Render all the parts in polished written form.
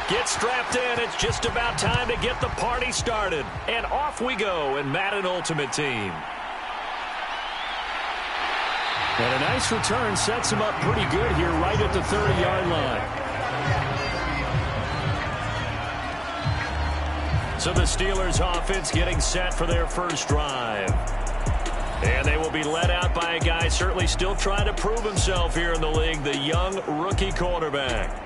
Get strapped in. It's just about time to get the party started. And off we go in Madden Ultimate Team. And a nice return sets him up pretty good here right at the 30-yard line. So the Steelers offense getting set for their first drive. And they will be led out by a guy certainly still trying to prove himself here in the league, the young rookie quarterback.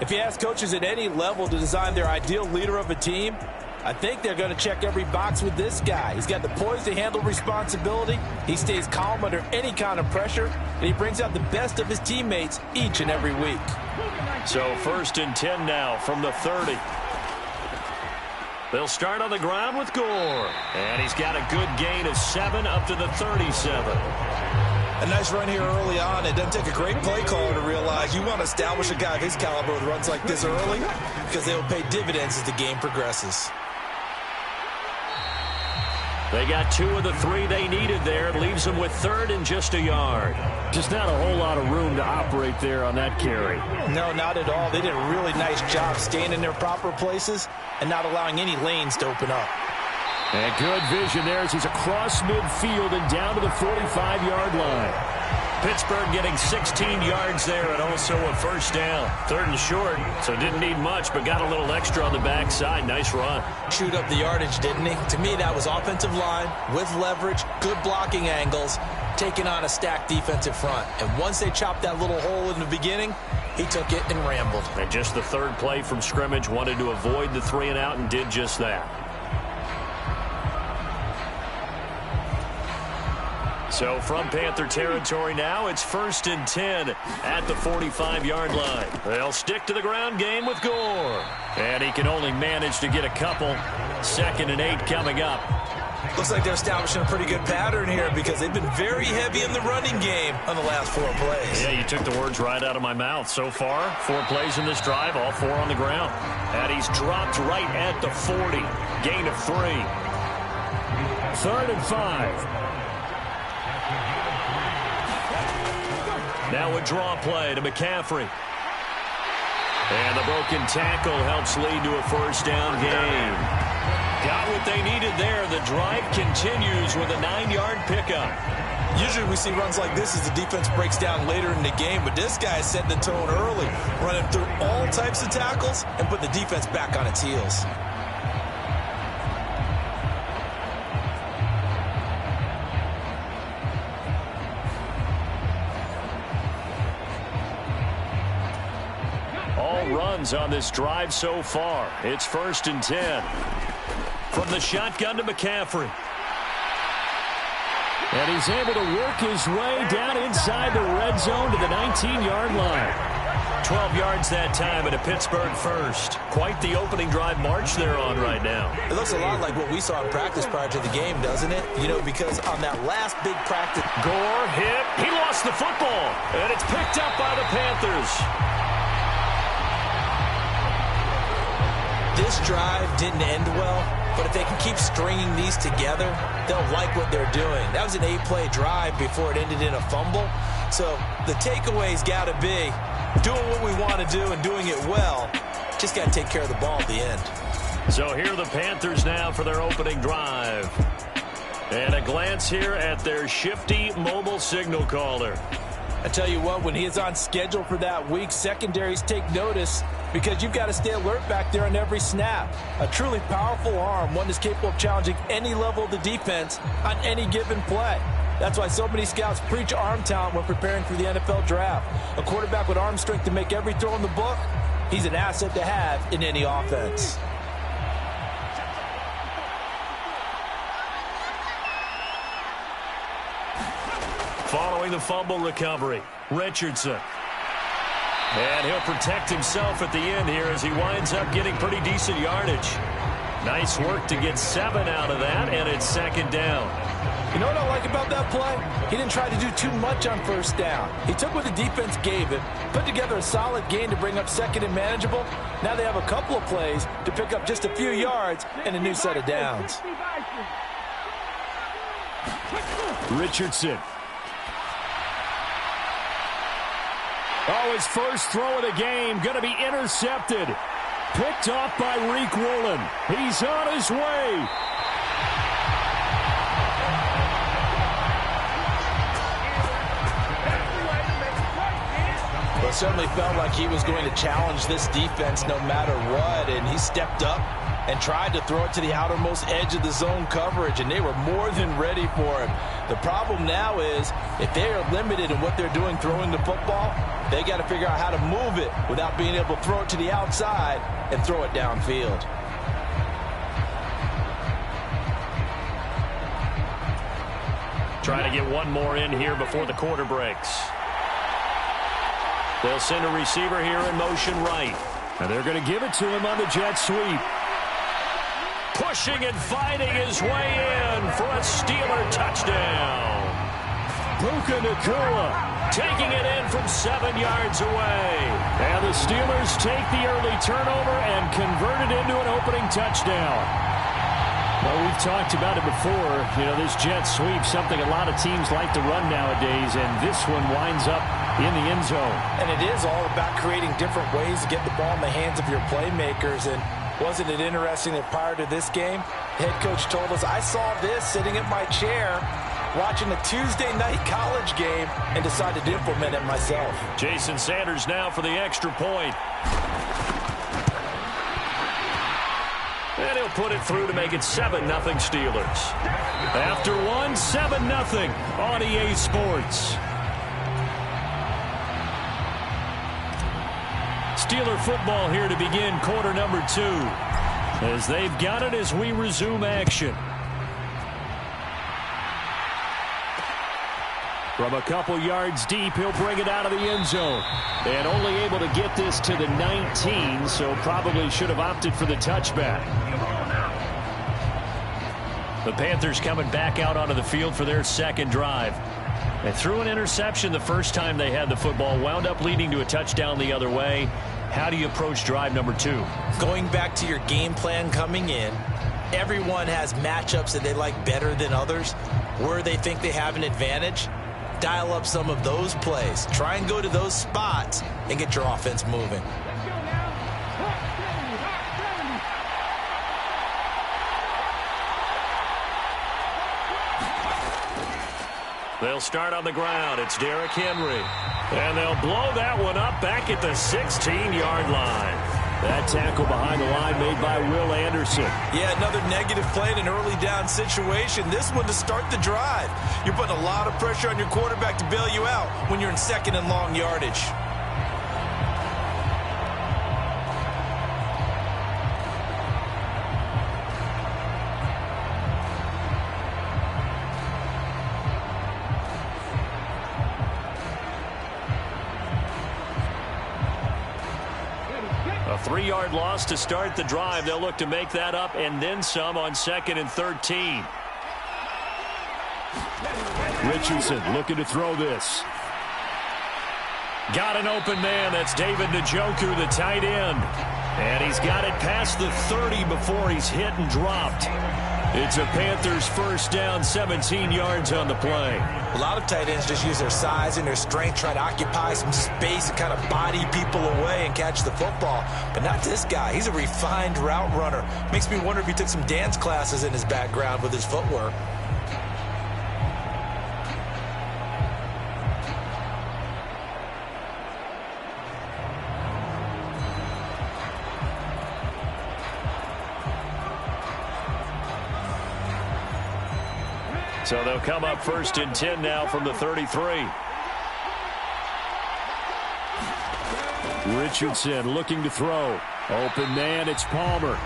If you ask coaches at any level to design their ideal leader of a team, I think they're going to check every box with this guy. He's got the poise to handle responsibility. He stays calm under any kind of pressure, and he brings out the best of his teammates each and every week. So 1st and 10 now from the 30. They'll start on the ground with Gore. And he's got a good gain of 7 up to the 37. A nice run here early on. It doesn't take a great play caller to realize you want to establish a guy of his caliber with runs like this early because they will pay dividends as the game progresses. They got 2 of the 3 they needed there. It leaves them with 3rd and just a yard. Just not a whole lot of room to operate there on that carry. No, not at all. They did a really nice job staying in their proper places and not allowing any lanes to open up. And good vision there as he's across midfield and down to the 45-yard line. Pittsburgh getting 16 yards there and also a first down. 3rd and short, so didn't need much, but got a little extra on the backside. Nice run. Chewed up the yardage, didn't he? To me, that was offensive line with leverage, good blocking angles, taking on a stacked defensive front. And once they chopped that little hole in the beginning, he took it and rambled. And just the 3rd play from scrimmage, wanted to avoid the 3 and out and did just that. So from Panther territory now, it's 1st and 10 at the 45-yard line. They'll stick to the ground game with Gore. And he can only manage to get a couple. 2nd and 8 coming up. Looks like they're establishing a pretty good pattern here because they've been very heavy in the running game on the last 4 plays. Yeah, you took the words right out of my mouth. So far, 4 plays in this drive, all 4 on the ground. And he's dropped right at the 40. Gain of 3. 3rd and 5. Now a draw play to McCaffrey. And the broken tackle helps lead to a first down gain. Got what they needed there. The drive continues with a 9-yard pickup. Usually we see runs like this as the defense breaks down later in the game, but this guy is setting the tone early, running through all types of tackles and put the defense back on its heels. Runs on this drive so far. It's 1st and 10. From the shotgun to McCaffrey. And he's able to work his way down inside the red zone to the 19-yard line. 12 yards that time and a Pittsburgh first. Quite the opening drive march they're on right now. It looks a lot like what we saw in practice prior to the game, doesn't it? You know, because on that last big practice... Gore hit. He lost the football. And it's picked up by the Panthers. This drive didn't end well, but if they can keep stringing these together, they'll like what they're doing. That was an 8-play drive before it ended in a fumble. So the takeaway's got to be doing what we want to do and doing it well. Just got to take care of the ball at the end. So here are the Panthers now for their opening drive. And a glance here at their shifty mobile signal caller. I tell you what, when he is on schedule for that week, secondaries take notice because you've got to stay alert back there on every snap. A truly powerful arm, one that's capable of challenging any level of the defense on any given play. That's why so many scouts preach arm talent when preparing for the NFL draft. A quarterback with arm strength to make every throw in the book, he's an asset to have in any offense. Following the fumble recovery, Richardson. And he'll protect himself at the end here as he winds up getting pretty decent yardage. Nice work to get 7 out of that, and it's 2nd down. You know what I like about that play? He didn't try to do too much on 1st down. He took what the defense gave him, put together a solid gain to bring up 2nd and manageable. Now they have a couple of plays to pick up just a few yards and a new set of downs. Richardson. Oh, his first throw of the game going to be intercepted. Picked off by Reek Woolen. He's on his way. Well, it certainly felt like he was going to challenge this defense no matter what, and he stepped up and tried to throw it to the outermost edge of the zone coverage, and they were more than ready for him. The problem now is if they are limited in what they're doing throwing the football, they got to figure out how to move it without being able to throw it to the outside and throw it downfield. Trying to get one more in here before the quarter breaks. They'll send a receiver here in motion right. And they're going to give it to him on the jet sweep. Pushing and fighting his way in for a Steeler touchdown. Puka Nacua taking it in from 7 yards away. And the Steelers take the early turnover and convert it into an opening touchdown. Well, we've talked about it before. You know, this jet sweep, something a lot of teams like to run nowadays, and this one winds up in the end zone. And it is all about creating different ways to get the ball in the hands of your playmakers. And wasn't it interesting that prior to this game, head coach told us, I saw this sitting in my chair watching a Tuesday night college game and decided to implement it myself. Jason Sanders now for the extra point. And he'll put it through to make it 7-0 Steelers. After one, 7-0 on EA Sports. Steeler football here to begin quarter number 2. As they've got it as we resume action. From a couple yards deep, he'll bring it out of the end zone. And only able to get this to the 19, so probably should have opted for the touchback. The Panthers coming back out onto the field for their second drive. They threw an interception the first time they had the football, wound up leading to a touchdown the other way. How do you approach drive number 2? Going back to your game plan coming in, everyone has matchups that they like better than others. Where they think they have an advantage, dial up some of those plays. Try and go to those spots and get your offense moving. They'll start on the ground. It's Derrick Henry. And they'll blow that one up back at the 16-yard line. That tackle behind the line made by Will Anderson. Yeah, another negative play in an early down situation. This one to start the drive. You're putting a lot of pressure on your quarterback to bail you out when you're in second and long yardage. A 3-yard loss to start the drive. They'll look to make that up and then some on 2nd and 13. Richardson looking to throw this. Got an open man. That's David Njoku, the tight end. And he's got it past the 30 before he's hit and dropped. It's a Panthers first down, 17 yards on the play. A lot of tight ends just use their size and their strength, try to occupy some space and kind of body people away and catch the football. But not this guy. He's a refined route runner. Makes me wonder if he took some dance classes in his background with his footwork. So they'll come up 1st and 10 now from the 33. Richardson looking to throw. Open man, it's Palmer.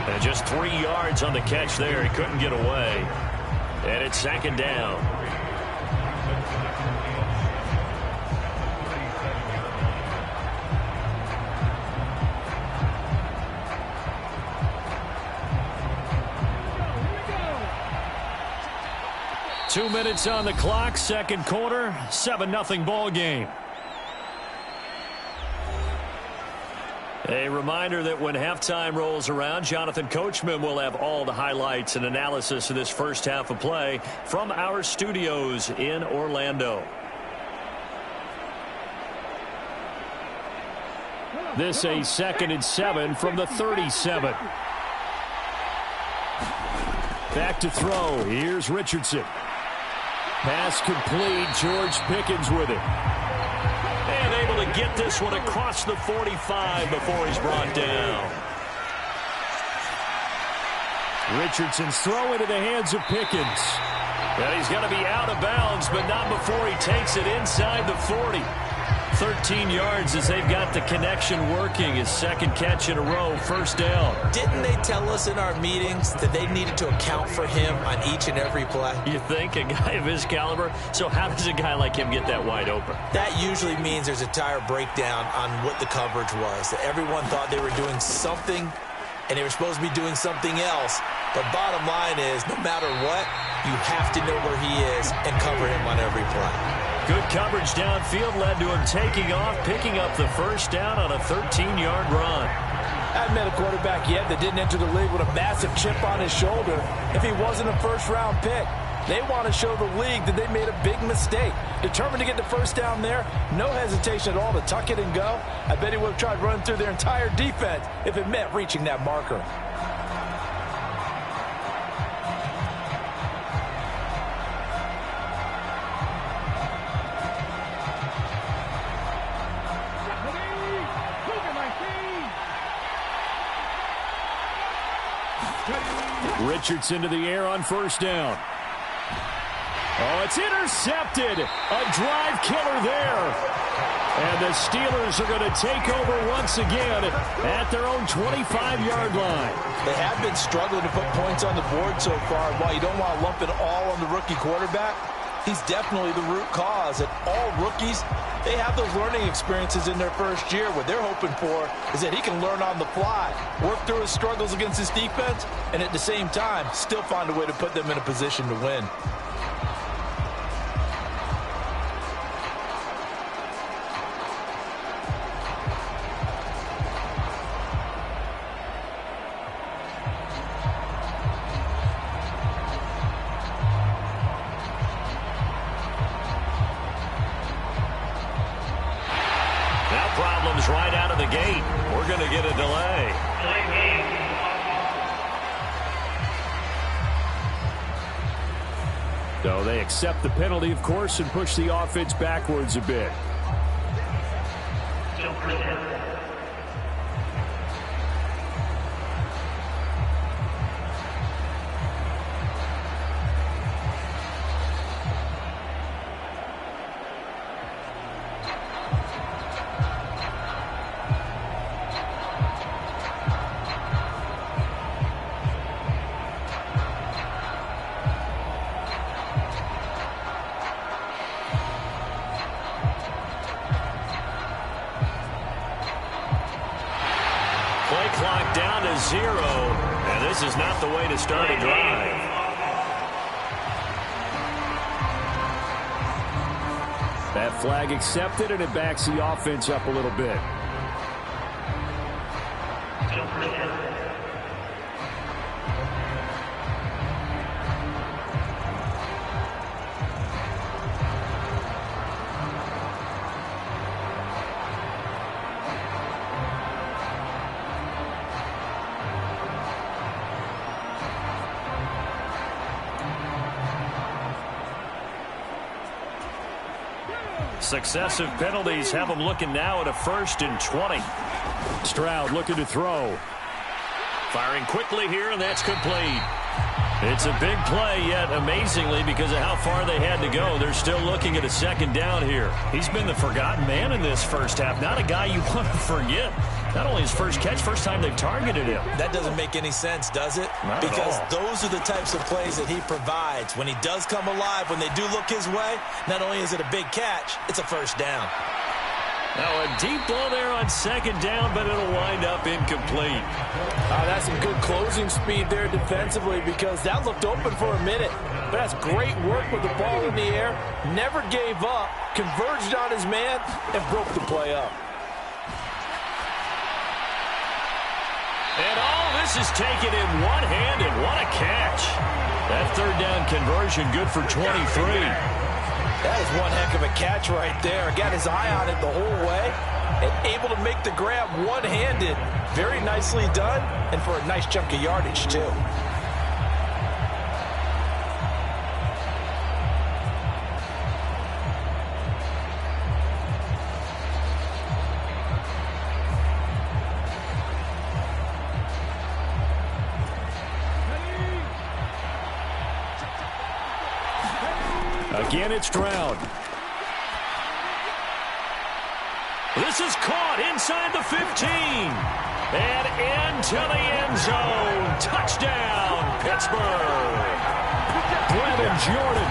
And just 3 yards on the catch there. He couldn't get away. And it's 2nd down. Two minutes on the clock, second quarter, 7-0 ball game. A reminder that when halftime rolls around, Jonathan Coachman will have all the highlights and analysis of this first half of play from our studios in Orlando. This a 2nd and 7 from the 37. Back to throw. Here's Richardson. Pass complete. George Pickens with it. And able to get this one across the 45 before he's brought down. Richardson's throw into the hands of Pickens. And he's going to be out of bounds, but not before he takes it inside the 40. 13 yards as they've got the connection working. His second catch in a row, first down. Didn't they tell us in our meetings that they needed to account for him on each and every play? You think? A guy of his caliber? So how does a guy like him get that wide open? That usually means there's a tire breakdown on what the coverage was. That everyone thought they were doing something, and they were supposed to be doing something else. But bottom line is, no matter what, you have to know where he is and cover him on every play. Good coverage downfield led to him taking off, picking up the first down on a 13-yard run. I haven't met a quarterback yet that didn't enter the league with a massive chip on his shoulder if he wasn't a first-round pick. They want to show the league that they made a big mistake. Determined to get the first down there, no hesitation at all to tuck it and go. I bet he would have tried running through their entire defense if it meant reaching that marker. Richardson to the air on first down. Oh, it's intercepted. A drive killer there. And the Steelers are going to take over once again at their own 25-yard line. They have been struggling to put points on the board so far. While you don't want to lump it all on the rookie quarterback, he's definitely the root cause. And all rookies, they have those learning experiences in their first year. What they're hoping for is that he can learn on the fly, work through his struggles against his defense, and at the same time, still find a way to put them in a position to win. Right out of the gate. We're going to get a delay. So they accept the penalty, of course, and push the offense backwards a bit. Play clock down to 0, and this is not the way to start a drive. That flag accepted, and it backs the offense up a little bit. Successive penalties have them looking now at a 1st and 20. Stroud looking to throw. Firing quickly here, and that's complete. It's a big play, yet amazingly, because of how far they had to go, they're still looking at a 2nd down here. He's been the forgotten man in this first half. Not a guy you want to forget. Not only his first catch, first time they've targeted him. That doesn't make any sense, does it? Not because at all. Those are the types of plays that he provides. When he does come alive, when they do look his way, not only is it a big catch, it's a first down. Now a deep ball there on 2nd down, but it'll wind up incomplete. That's some good closing speed there defensively, because that looked open for a minute. But that's great work with the ball in the air. Never gave up, converged on his man, and broke the play up. And all this is taken in one hand, and what a catch. That 3rd down conversion good for 23. That is one heck of a catch right there. Got his eye on it the whole way and able to make the grab one-handed. Very nicely done, and for a nice chunk of yardage, too. Again, it's Stroud. This is caught inside the 15. And into the end zone. Touchdown, Pittsburgh. Brevin Jordan,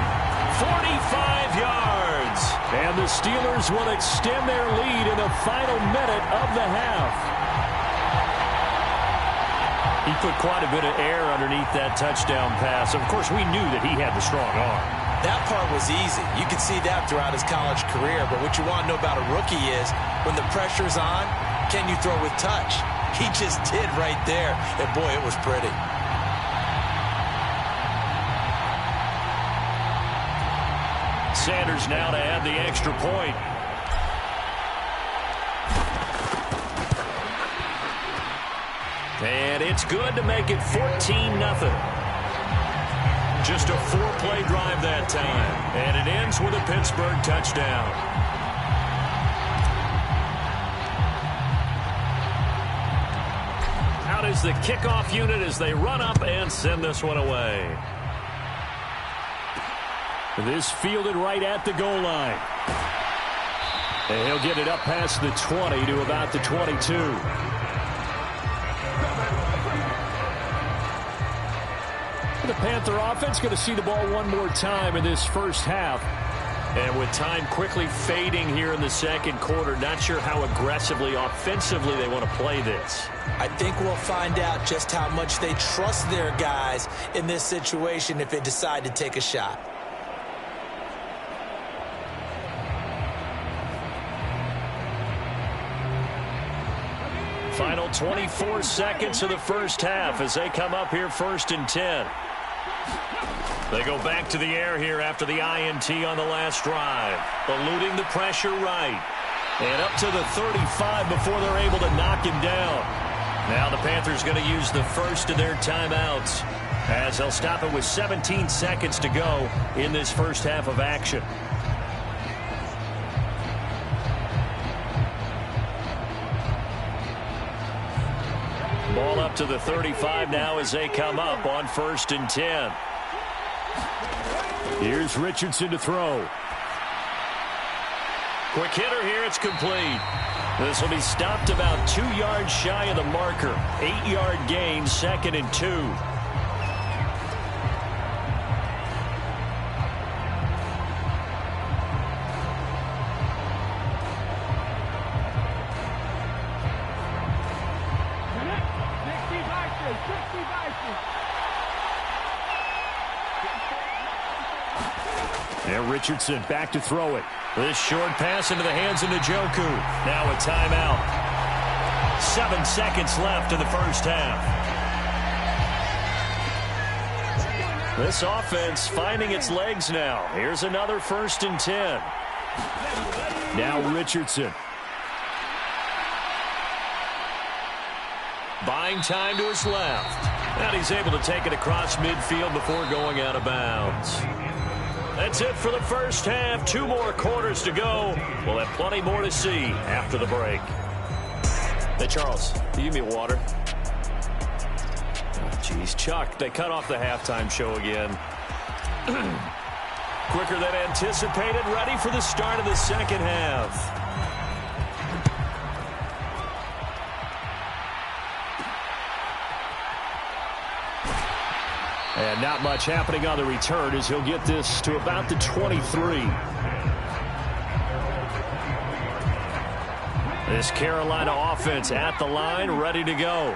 45 yards. And the Steelers will extend their lead in the final minute of the half. He put quite a bit of air underneath that touchdown pass. Of course, we knew that he had the strong arm. That part was easy. You could see that throughout his college career. But what you want to know about a rookie is when the pressure's on, can you throw with touch? He just did right there. And, boy, it was pretty. Sanders now to add the extra point. And it's good to make it 14-0. Just a 4-play drive that time. And it ends with a Pittsburgh touchdown. Out is the kickoff unit as they run up and send this one away. This fielded right at the goal line. And he'll get it up past the 20 to about the 22. The Panther offense going to see the ball one more time in this first half. And with time quickly fading here in the second quarter, not sure how aggressively, offensively they want to play this. I think we'll find out just how much they trust their guys in this situation if they decide to take a shot. Final 24 seconds of the first half as they come up here 1st and 10. They go back to the air here after the INT on the last drive. Eluding the pressure right. And up to the 35 before they're able to knock him down. Now the Panthers going to use the first of their timeouts as they'll stop it with 17 seconds to go in this first half of action. Ball up to the 35 now as they come up on 1st and 10. Here's Richardson to throw. Quick hitter here, it's complete. This will be stopped about 2 yards shy of the marker. 8-yard gain, 2nd and 2. And Richardson back to throw it. This short pass into the hands of Njoku. Now a timeout. 7 seconds left in the first half. This offense finding its legs now. Here's another 1st and 10. Now Richardson. Buying time to his left. And he's able to take it across midfield before going out of bounds. That's it for the first half. 2 more quarters to go. We'll have plenty more to see after the break. Hey, Charles, can you give me water? Oh, geez, Chuck, they cut off the halftime show again. Quicker than anticipated, ready for the start of the second half. And not much happening on the return as he'll get this to about the 23. This Carolina offense at the line, ready to go.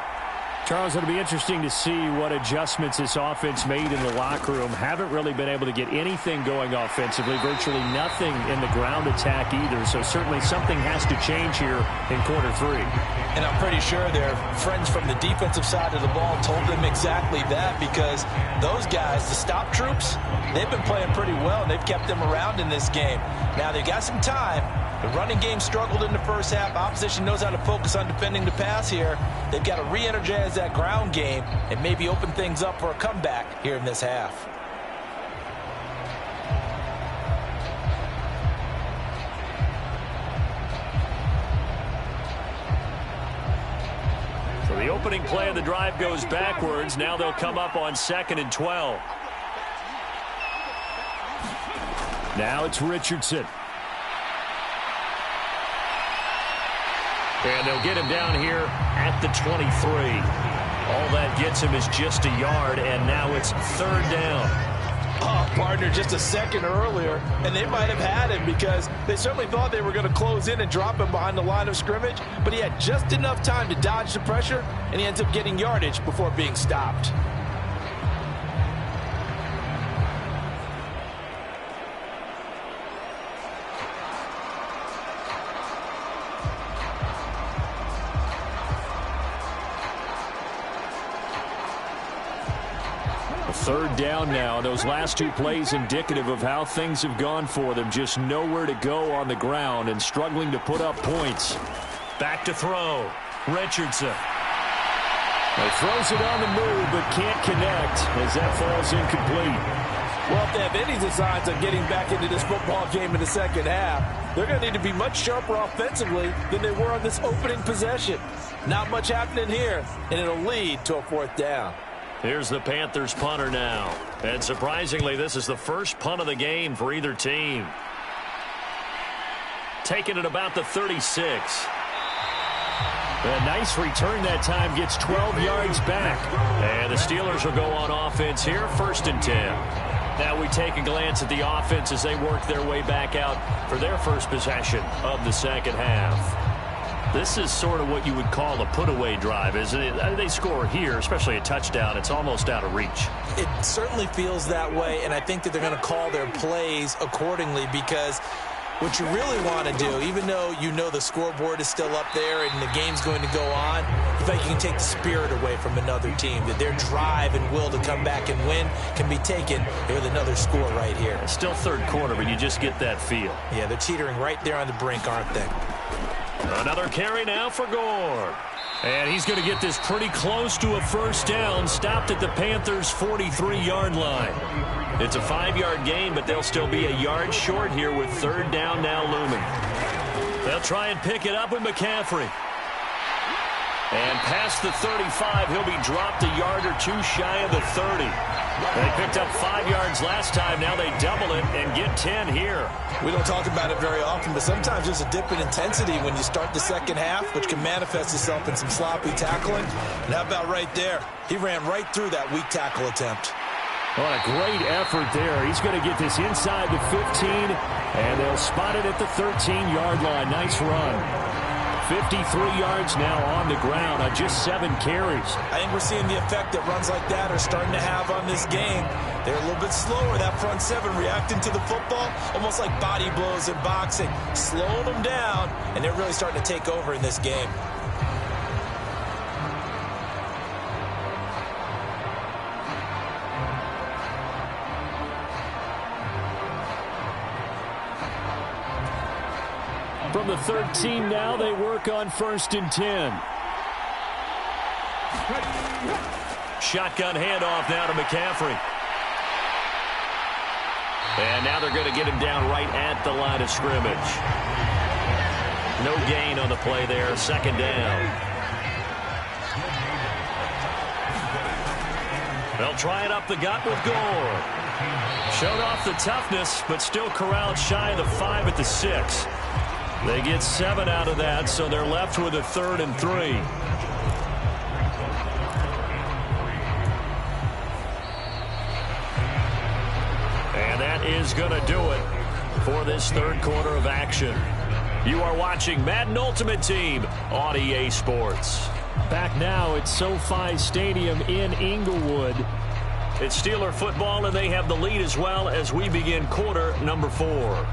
Charles, it'll be interesting to see what adjustments this offense made in the locker room. Haven't really been able to get anything going offensively, virtually nothing in the ground attack either. So certainly something has to change here in quarter three. And I'm pretty sure their friends from the defensive side of the ball told them exactly that, because those guys, the stop troops, they've been playing pretty well. They've kept them around in this game. Now they've got some time. The running game struggled in the first half. Opposition knows how to focus on defending the pass here. They've got to re-energize that ground game and maybe open things up for a comeback here in this half. So the opening play of the drive goes backwards. Now they'll come up on 2nd and 12. Now it's Richardson. And they'll get him down here at the 23. All that gets him is just a yard, and now it's 3rd down. Oh, partner, just a second earlier, and they might have had him because they certainly thought they were going to close in and drop him behind the line of scrimmage, but he had just enough time to dodge the pressure, and he ends up getting yardage before being stopped. Third down now. Those last two plays indicative of how things have gone for them. Just nowhere to go on the ground and struggling to put up points. Back to throw. Richardson. He throws it on the move but can't connect as that falls incomplete. Well, if they have any designs on getting back into this football game in the second half, they're going to need to be much sharper offensively than they were on this opening possession. Not much happening here, and it'll lead to a 4th down. Here's the Panthers punter now. And surprisingly, this is the first punt of the game for either team. Taking it about the 36. A nice return that time, gets 12 yards back. And the Steelers will go on offense here, 1st and 10. Now we take a glance at the offense as they work their way back out for their first possession of the second half. This is sort of what you would call a put-away drive, isn't it? They score here, especially a touchdown. It's almost out of reach. It certainly feels that way, and I think that they're going to call their plays accordingly, because what you really want to do, even though you know the scoreboard is still up there and the game's going to go on, you think you can take the spirit away from another team, that their drive and will to come back and win can be taken with another score right here. It's still third quarter, but you just get that feel. Yeah, they're teetering right there on the brink, aren't they? Another carry now for Gore. And he's going to get this pretty close to a 1st down, stopped at the Panthers' 43-yard line. It's a 5-yard gain, but they'll still be a yard short here with 3rd down now looming. They'll try and pick it up with McCaffrey. And past the 35, he'll be dropped a yard or two shy of the 30. They picked up 5 yards last time. Now they double it and get 10 here. We don't talk about it very often, but sometimes there's a dip in intensity when you start the second half, which can manifest itself in some sloppy tackling. And how about right there? He ran right through that weak tackle attempt. What a great effort there. He's going to get this inside the 15, and they'll spot it at the 13-yard line. Nice run. 53 yards now on the ground on just 7 carries. I think we're seeing the effect that runs like that are starting to have on this game. They're a little bit slower, that front 7, reacting to the football, almost like body blows in boxing, slowing them down, and they're really starting to take over in this game. From the 13 now, they work on 1st and 10. Shotgun handoff now to McCaffrey. And now they're going to get him down right at the line of scrimmage. No gain on the play there, 2nd down. They'll try it up the gut with Gore. Showed off the toughness, but still corralled shy of the 5 at the 6. They get 7 out of that, so they're left with a 3rd and 3. And that is going to do it for this 3rd quarter of action. You are watching Madden Ultimate Team on EA Sports. Back now at SoFi Stadium in Inglewood. It's Steeler football, and they have the lead as well as we begin quarter number 4.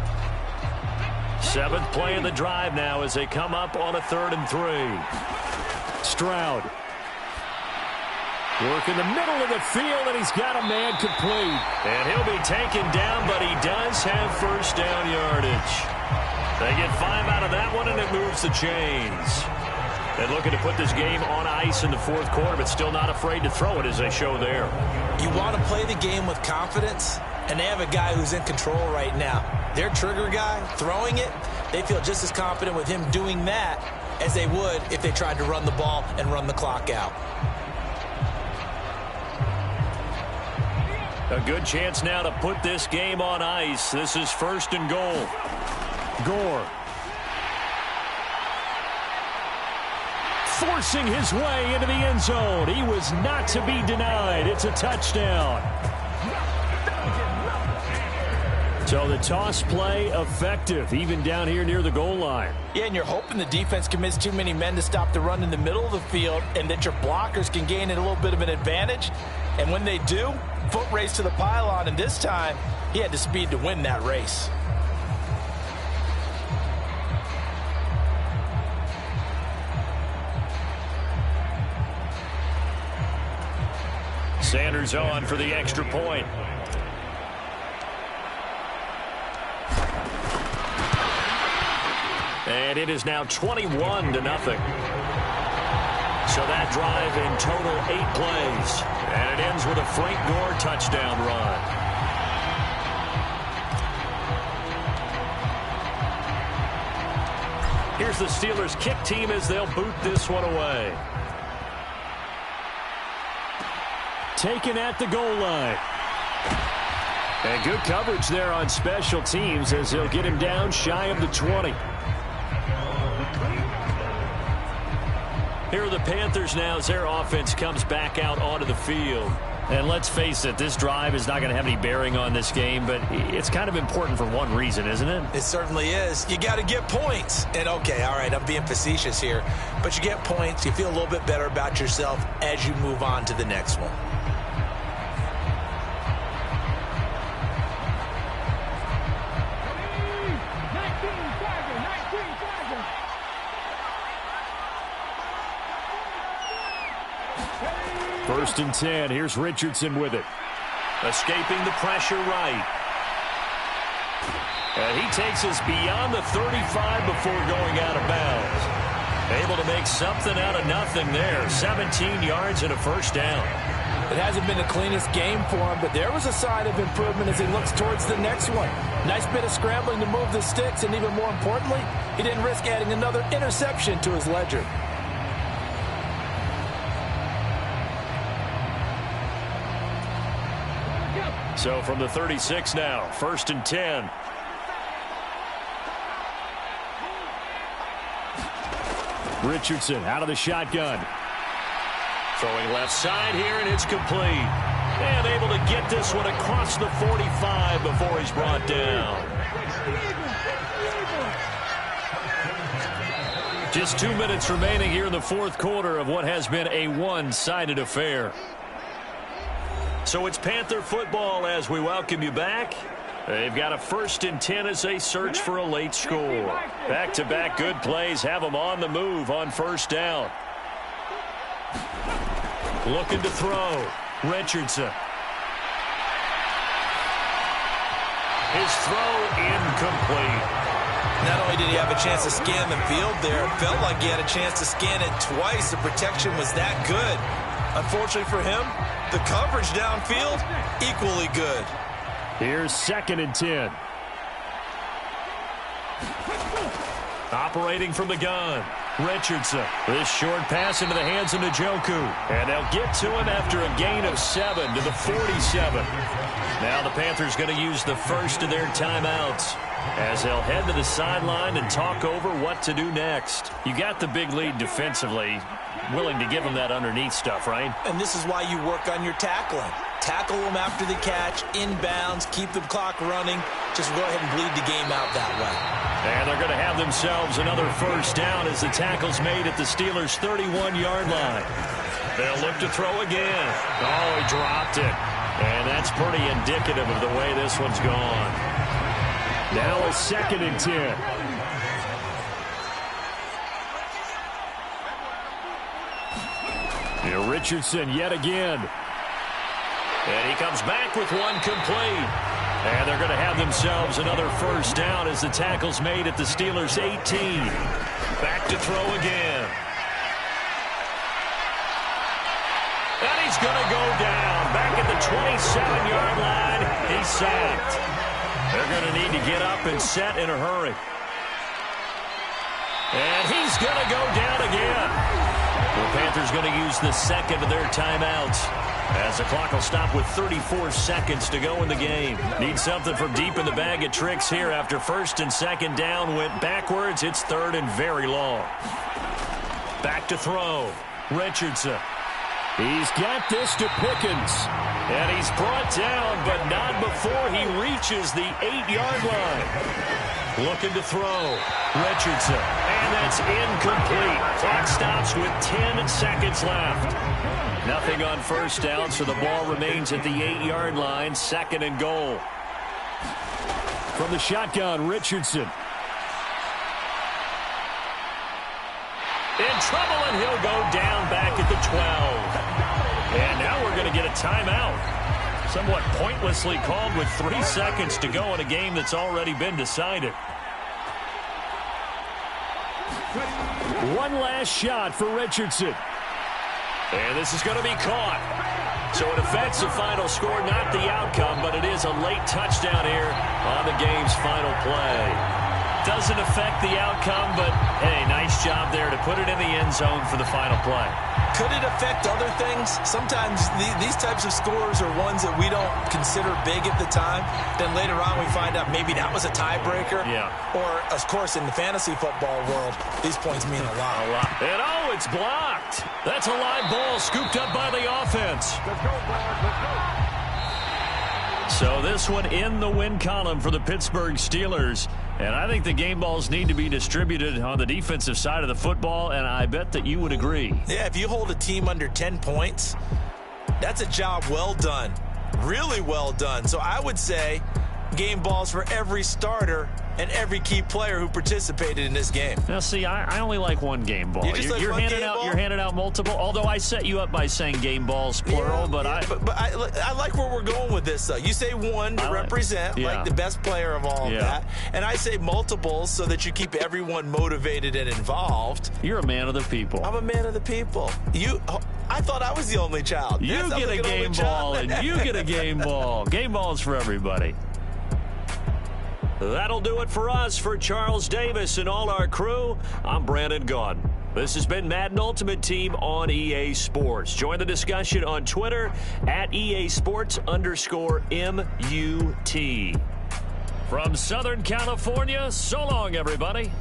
Seventh play of the drive now as they come up on a 3rd and 3. Stroud. Work in the middle of the field, and he's got a man complete. And he'll be taken down, but he does have first down yardage. They get 5 out of that one, and it moves the chains. They're looking to put this game on ice in the 4th quarter, but still not afraid to throw it as they show there. You want to play the game with confidence, and they have a guy who's in control right now. Their trigger guy, throwing it, they feel just as confident with him doing that as they would if they tried to run the ball and run the clock out. A good chance now to put this game on ice. This is 1st and goal. Gore. Forcing his way into the end zone. He was not to be denied. It's a touchdown. So the toss play effective, even down here near the goal line. Yeah, and you're hoping the defense commits too many men to stop the run in the middle of the field and that your blockers can gain a little bit of an advantage. And when they do, foot race to the pylon, and this time he had the speed to win that race. Sanders on for the extra point. And it is now 21-0. So that drive in total 8 plays. And it ends with a Frank Gore touchdown run. Here's the Steelers kick team as they'll boot this one away. Taken at the goal line. And good coverage there on special teams as they'll get him down shy of the 20. Here are the Panthers now as their offense comes back out onto the field. And let's face it, this drive is not going to have any bearing on this game, but it's kind of important for one reason, isn't it? It certainly is. You got to get points. And, okay, all right, I'm being facetious here. But you get points, you feel a little bit better about yourself as you move on to the next one. First and 10. Here's Richardson with it. Escaping the pressure right. And he takes us beyond the 35 before going out of bounds. Able to make something out of nothing there. 17 yards and a first down. It hasn't been the cleanest game for him, but there was a sign of improvement as he looks towards the next one. Nice bit of scrambling to move the sticks, and even more importantly, he didn't risk adding another interception to his ledger. So from the 36 now, 1st and 10. Richardson out of the shotgun. Throwing left side here, and it's complete. And able to get this one across the 45 before he's brought down. Just 2 minutes remaining here in the 4th quarter of what has been a one-sided affair. So it's Panther football as we welcome you back. They've got a 1st and 10 as they search for a late score. Back-to-back good plays have them on the move on 1st down. Looking to throw. Richardson. His throw incomplete. Not only did he have a chance to scan the field there, it felt like he had a chance to scan it twice. The protection was that good. Unfortunately for him, the coverage downfield, equally good. Here's 2nd and 10. Operating from the gun. Richardson. This short pass into the hands of Njoku. And they'll get to him after a gain of 7 to the 47. Now the Panthers going to use the first of their timeouts as they'll head to the sideline and talk over what to do next. You got the big lead defensively. Willing to give them that underneath stuff, right? And this is why you work on your tackling. Tackle them after the catch, inbounds, keep the clock running. Just go ahead and bleed the game out that way. And they're going to have themselves another first down as the tackle's made at the Steelers' 31-yard line. They'll look to throw again. Oh, he dropped it. And that's pretty indicative of the way this one's gone. Now a 2nd and 10. Here Richardson yet again. And he comes back with one complete. And they're going to have themselves another first down as the tackle's made at the Steelers' 18. Back to throw again. And he's going to go down. Back at the 27-yard line. He's sacked. They're going to need to get up and set in a hurry. And he's going to go down again. The Panthers going to use the second of their timeouts, as the clock will stop with 34 seconds to go in the game. Need something from deep in the bag of tricks here after 1st and 2nd down went backwards. It's 3rd and very long. Back to throw. Richardson. He's got this to Pickens. And he's brought down, but not before he reaches the 8-yard line. Looking to throw. Richardson. And that's incomplete. Clock stops with 10 seconds left. Nothing on first down, so the ball remains at the 8-yard line. 2nd and goal. From the shotgun, Richardson. In trouble, and he'll go down back at the 12. And now we're going to get a timeout. Somewhat pointlessly called with 3 seconds to go in a game that's already been decided. One last shot for Richardson. And this is going to be caught. So it affects the final score, not the outcome, but it is a late touchdown here on the game's final play. Doesn't affect the outcome, but, hey, nice job there to put it in the end zone for the final play. Could it affect other things? Sometimes these types of scores are ones that we don't consider big at the time. Then later on we find out maybe that was a tiebreaker. Yeah. Or, of course, in the fantasy football world, these points mean a lot. A lot. And, oh, it's blocked. That's a live ball scooped up by the offense. Let's go, Bars. Let's go. So this one in the win column for the Pittsburgh Steelers. And I think the game balls need to be distributed on the defensive side of the football, and I bet that you would agree. Yeah, if you hold a team under 10 points, that's a job well done. Really well done. So I would say game balls for every starter and every key player who participated in this game. Now, see, I only like one game ball. You're handing out multiple. Although I set you up by saying game balls plural, but I like where we're going with this. Though you say one to represent like the best player of all of that, and I say multiples so that you keep everyone motivated and involved. You're a man of the people. I'm a man of the people. I thought I was the only child. You get a game ball, and you get a game ball. Game balls for everybody. That'll do it for us. For Charles Davis and all our crew, I'm Brandon Gaudin. This has been Madden Ultimate Team on EA Sports. Join the discussion on Twitter at EASports_MUT. From Southern California, so long, everybody.